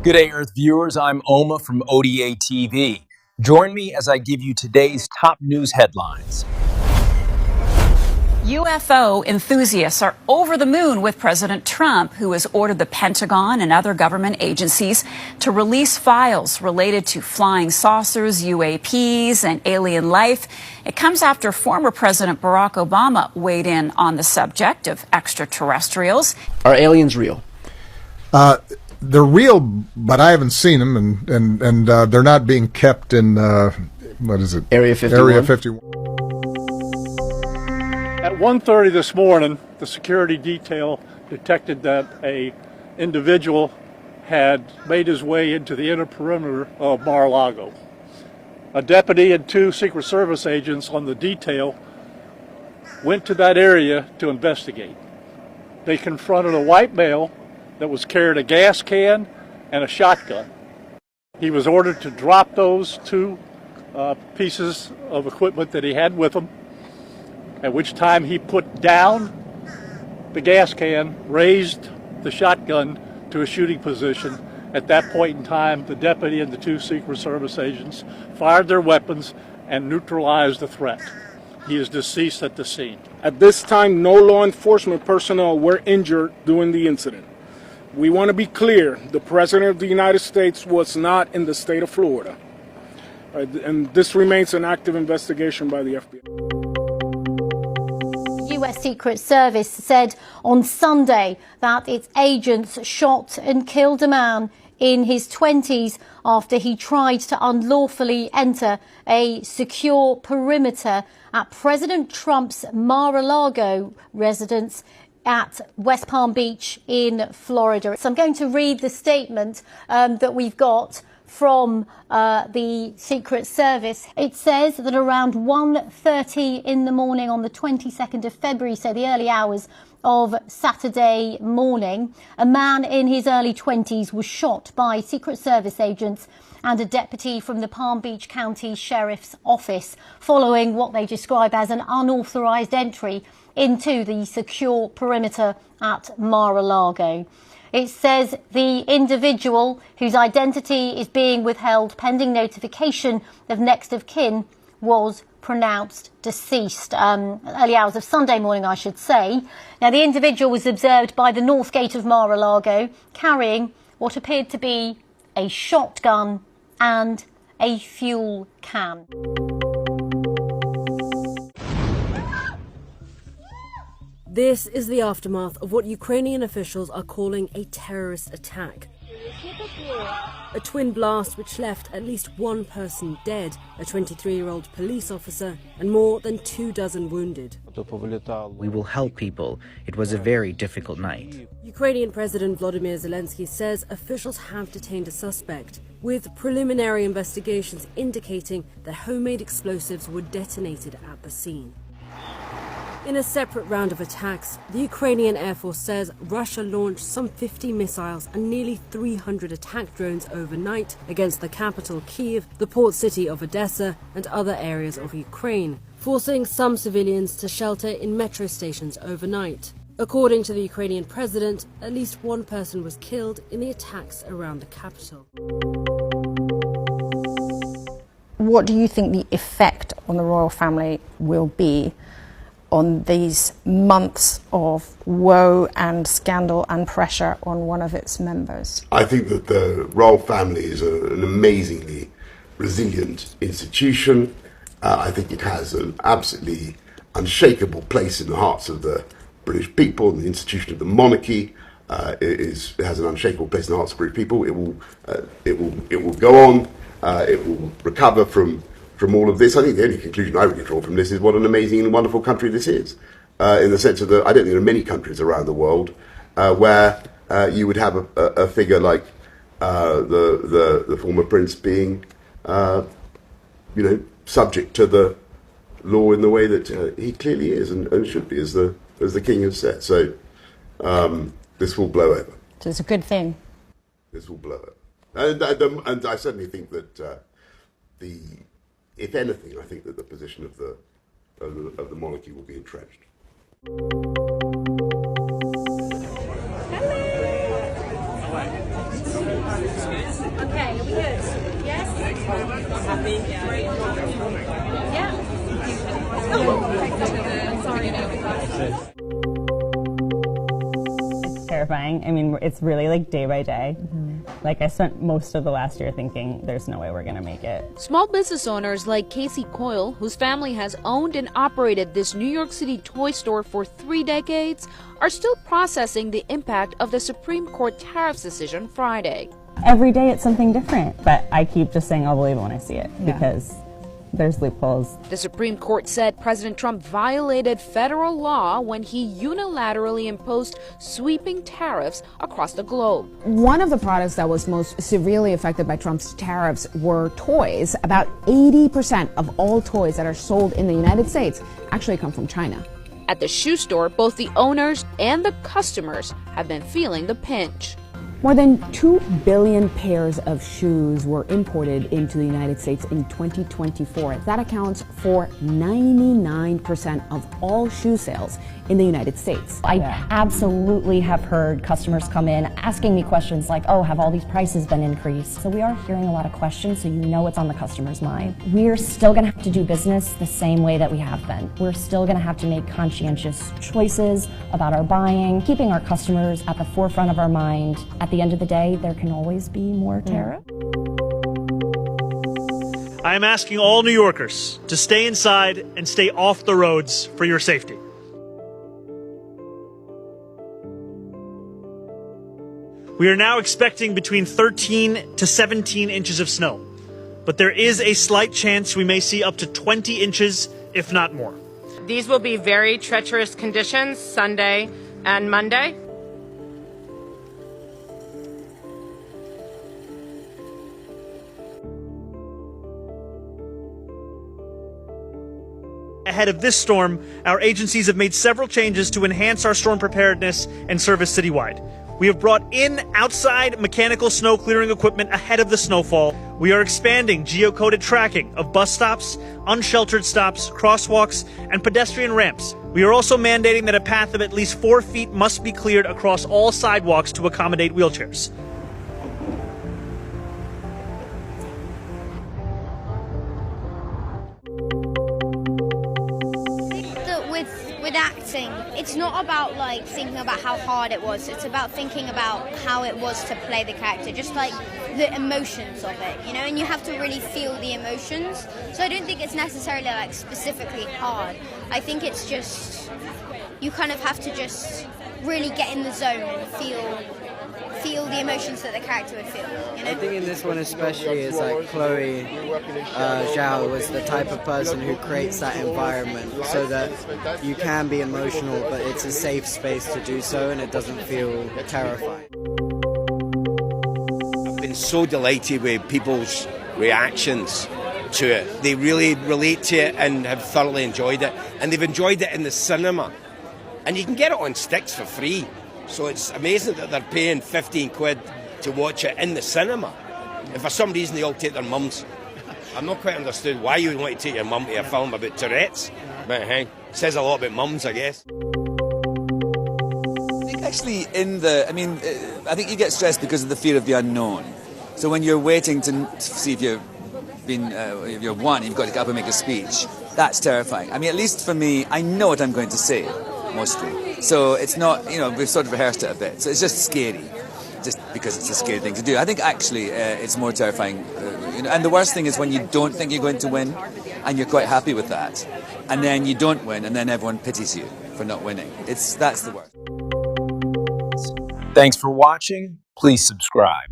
Good day, Earth viewers. I'm Oma from O.D.A. TV. Join me as I give you today's top news headlines. UFO enthusiasts are over the moon with President Trump, who has ordered the Pentagon and other government agencies to release files related to flying saucers, UAPs, and alien life. It comes after former President Barack Obama weighed in on the subject of extraterrestrials. Are aliens real? They're real, but I haven't seen them, and they're not being kept in, what is it? Area 51? Area 51. At 1:30 this morning, the security detail detected that an individual had made his way into the inner perimeter of Mar-a-Lago. A deputy and two Secret Service agents on the detail went to that area to investigate. They confronted a white male that was carrying a gas can and a shotgun. He was ordered to drop those two pieces of equipment that he had with him, at which time he put down the gas can, raised the shotgun to a shooting position. At that point in time, the deputy and the two Secret Service agents fired their weapons and neutralized the threat. He is deceased at the scene. At this time, no law enforcement personnel were injured during the incident. We want to be clear, the President of the United States was not in the state of Florida. And this remains an active investigation by the FBI. U.S. Secret Service said on Sunday that its agents shot and killed a man in his 20s after he tried to unlawfully enter a secure perimeter at President Trump's Mar-a-Lago residence at West Palm Beach in Florida. So I'm going to read the statement that we've got from the Secret Service. It says that around 1:30 in the morning on the 22nd of February, so the early hours of Saturday morning, a man in his early 20s was shot by Secret Service agents and a deputy from the Palm Beach County Sheriff's Office following what they describe as an unauthorized entry into the secure perimeter at Mar-a-Lago. It says the individual, whose identity is being withheld pending notification of next of kin, was pronounced deceased. Early hours of Sunday morning, I should say. Now, the individual was observed by the north gate of Mar-a-Lago carrying what appeared to be a shotgun and a fuel can. This is the aftermath of what Ukrainian officials are calling a terrorist attack. A twin blast which left at least one person dead, a 23-year-old police officer, and more than 24 wounded. We will help people. It was a very difficult night. Ukrainian President Volodymyr Zelensky says officials have detained a suspect, with preliminary investigations indicating that homemade explosives were detonated at the scene. In a separate round of attacks, the Ukrainian Air Force says Russia launched some 50 missiles and nearly 300 attack drones overnight against the capital Kyiv, the port city of O.D.A. and other areas of Ukraine, forcing some civilians to shelter in metro stations overnight. According to the Ukrainian president, at least one person was killed in the attacks around the capital. What do you think the effect on the royal family will be on these months of woe and scandal and pressure on one of its members? I think that the royal family is an amazingly resilient institution. I think it has an absolutely unshakable place in the hearts of the British people, and the institution of the monarchy it has an unshakable place in the hearts of British people. It will go on. It will recover from all of this. I think the only conclusion I would draw from this is what an amazing and wonderful country this is, in the sense of that I don't think there are many countries around the world where you would have a figure like the former prince being, subject to the law in the way that he clearly is and should be, as the king has said. So this will blow over. So it's a good thing. This will blow over, and I certainly think that if anything, I think that the position of the monarchy will be entrenched. Hello. It's terrifying. I mean, it's really like day by day. Like I spent most of the last year thinking there's no way we're going to make it. Small business owners like Casey Coyle, whose family has owned and operated this New York City toy store for 3 decades, are still processing the impact of the Supreme Court tariffs decision Friday. Every day it's something different, but I keep just saying I'll believe it when I see it because there's loopholes. The Supreme Court said President Trump violated federal law when he unilaterally imposed sweeping tariffs across the globe. One of the products that was most severely affected by Trump's tariffs were toys. About 80% of all toys that are sold in the United States actually come from China. At the shoe store, both the owners and the customers have been feeling the pinch. More than 2 billion pairs of shoes were imported into the United States in 2024. That accounts for 99% of all shoe sales in the United States. I absolutely have heard customers come in asking me questions like, oh, have all these prices been increased? So we are hearing a lot of questions, so you know it's on the customer's mind. We're still going to have to do business the same way that we have been. We're still going to have to make conscientious choices about our buying, keeping our customers at the forefront of our mind. At the end of the day, there can always be more tariff. I am asking all New Yorkers to stay inside and stay off the roads for your safety. We are now expecting between 13 to 17 inches of snow, but there is a slight chance we may see up to 20 inches, if not more. These will be very treacherous conditions Sunday and Monday. Ahead of this storm, our agencies have made several changes to enhance our storm preparedness and service citywide. We have brought in outside mechanical snow clearing equipment ahead of the snowfall. We are expanding geocoded tracking of bus stops, unsheltered stops, crosswalks, and pedestrian ramps. We are also mandating that a path of at least 4 feet must be cleared across all sidewalks to accommodate wheelchairs. With acting, it's not about like thinking about how hard it was, it's about thinking about how it was to play the character, just like the emotions of it, you know, and you have to really feel the emotions. So I don't think it's necessarily like specifically hard. I think it's just you kind of have to just really get in the zone and feel the emotions that the character would feel, you know? I think in this one especially is like Chloe Zhao was the type of person who creates that environment so that you can be emotional, but it's a safe space to do so and it doesn't feel terrifying. I've been so delighted with people's reactions to it. They really relate to it and have thoroughly enjoyed it, and they've enjoyed it in the cinema. And you can get it on sticks for free. So it's amazing that they're paying 15 quid to watch it in the cinema. And for some reason they all take their mums. I've not quite understood why you would want to take your mum to a film about Tourette's. But hey, it says a lot about mums, I guess. I think actually I think you get stressed because of the fear of the unknown. So when you're waiting to see if you're won, you've got to get up and make a speech. That's terrifying. I mean, at least for me, I know what I'm going to say, mostly. So it's not, we've sort of rehearsed it a bit. So it's just scary, just because it's a scary thing to do. I think actually it's more terrifying. And the worst thing is when you don't think you're going to win and you're quite happy with that. And then you don't win and then everyone pities you for not winning. That's the worst. Thanks for watching. Please subscribe.